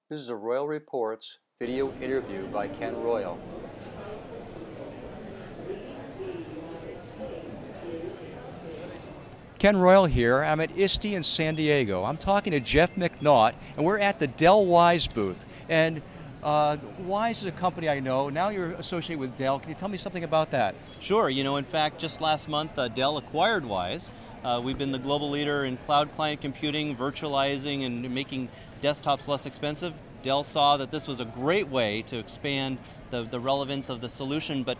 This is a Royal Reports video interview by Ken Royal. Ken Royal here. I'm at ISTE in San Diego. I'm talking to Jeff McNaught, and we're at the Dell Wyse booth. And Wyse is a company I know. Now you're associated with Dell. Can you tell me something about that? Sure. In fact, just last month, Dell acquired Wyse. We've been the global leader in cloud client computing, virtualizing, and making desktops less expensive. Dell saw that this was a great way to expand the relevance of the solution, but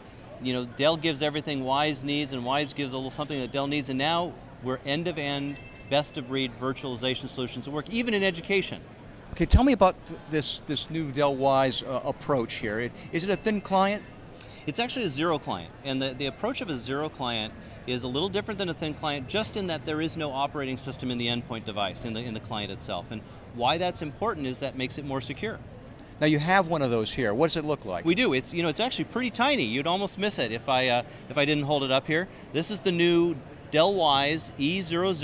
Dell gives everything Wyse needs, and Wyse gives a little something that Dell needs, and now we're end-to-end, best-of-breed virtualization solutions that work even in education. Okay, tell me about this new Dell Wyse approach here. Is it a thin client? It's actually a zero client, and the approach of a zero client is a little different than a thin client, just in that there is no operating system in the endpoint device, in the client itself. And why that's important is that makes it more secure. Now you have one of those here. What does it look like? We do. It's actually pretty tiny. You'd almost miss it if I didn't hold it up here. This is the new Dell Wyse E00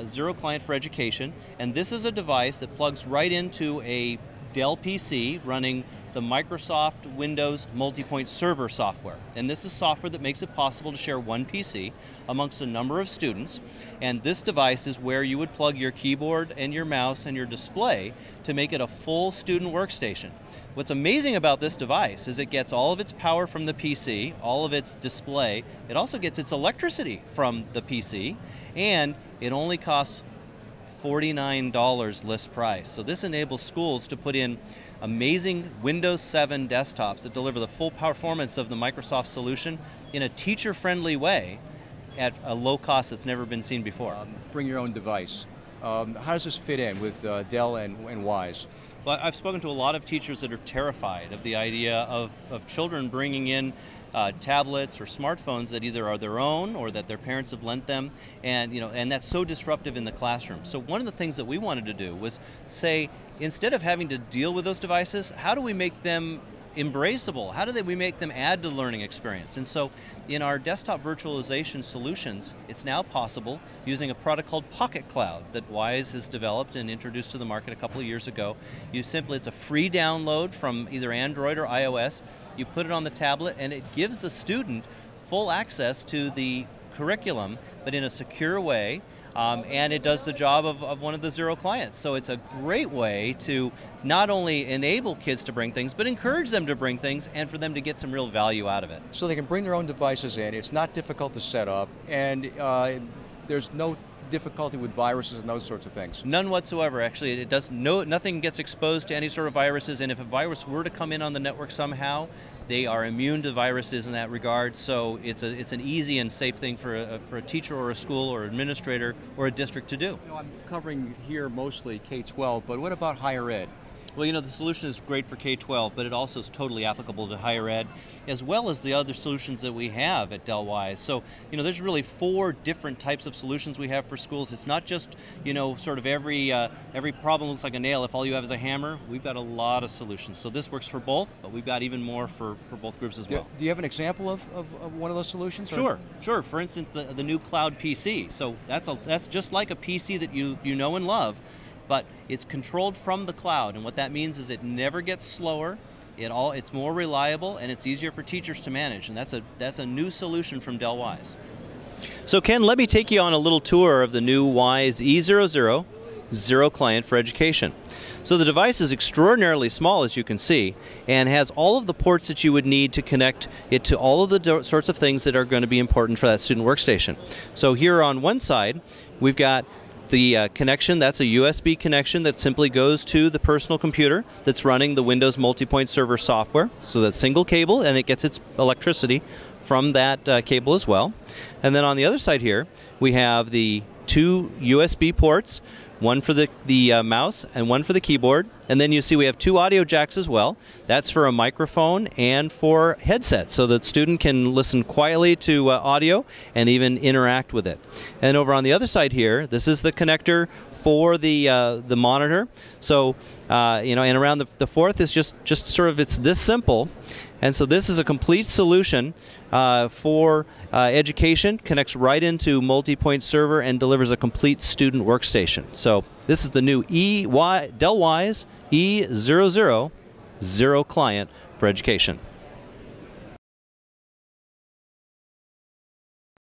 Zero Client for Education, and this is a device that plugs right into a Dell PC running the Microsoft Windows multi-point server software. And this is software that makes it possible to share one PC amongst a number of students. And this device is where you would plug your keyboard and your mouse and your display to make it a full student workstation. What's amazing about this device is it gets all of its power from the PC, all of its display. It also gets its electricity from the PC, and it only costs $49 list price. So this enables schools to put in amazing Windows 7 desktops that deliver the full performance of the Microsoft solution in a teacher-friendly way at a low cost that's never been seen before. Bring your own device. How does this fit in with Dell and Wyse? Well, I've spoken to a lot of teachers that are terrified of the idea of children bringing in tablets or smartphones that either are their own or that their parents have lent them, and that's so disruptive in the classroom. So one of the things that we wanted to do was say, instead of having to deal with those devices, how do we make them embraceable? How do we make them add to the learning experience? And so in our desktop virtualization solutions, it's now possible using a product called Pocket Cloud that Wyse has developed and introduced to the market a couple of years ago. It's a free download from either Android or iOS. You put it on the tablet and it gives the student full access to the curriculum, but in a secure way. And it does the job of one of the zero clients. So it's a great way to not only enable kids to bring things, but encourage them to bring things and for them to get some real value out of it. So they can bring their own devices in, it's not difficult to set up, and there's no difficulty with viruses and those sorts of things? None whatsoever, actually. Nothing gets exposed to any sort of viruses, and if a virus were to come in on the network somehow, they are immune to viruses in that regard, so it's an easy and safe thing for a teacher or a school or administrator or a district to do. I'm covering here mostly K-12, but what about higher ed? Well, the solution is great for K-12, but it also is totally applicable to higher ed, as well as the other solutions that we have at Dell Wyse. So, there's really 4 different types of solutions we have for schools. It's not just, sort of every problem looks like a nail if all you have is a hammer. We've got a lot of solutions. So this works for both, but we've got even more for both groups as well. Do you have an example of one of those solutions? Sure. For instance, the new cloud PC. So that's just like a PC that you know and love, but it's controlled from the cloud, and what that means is it never gets slower, it's more reliable, and it's easier for teachers to manage, and that's a new solution from Dell Wyse. So Ken, let me take you on a little tour of the new Wyse E00 Zero Client for Education. So the device is extraordinarily small, as you can see, and has all of the ports that you would need to connect it to all of the sorts of things that are going to be important for that student workstation. So here on one side, we've got the connection. That's a USB connection that simply goes to the personal computer that's running the Windows multi-point server software. So that's single cable, and it gets its electricity from that cable as well. And then on the other side here, we have the 2 USB ports, one for the mouse and one for the keyboard. And then you see we have 2 audio jacks as well. That's for a microphone and for headset, so that the student can listen quietly to audio and even interact with it. And over on the other side here, this is the connector for the monitor. So you know, and around the fourth is just sort of, it's this simple. And so this is a complete solution for education, connects right into multi-point server and delivers a complete student workstation. So this is the new Dell Wyse E000 client for education.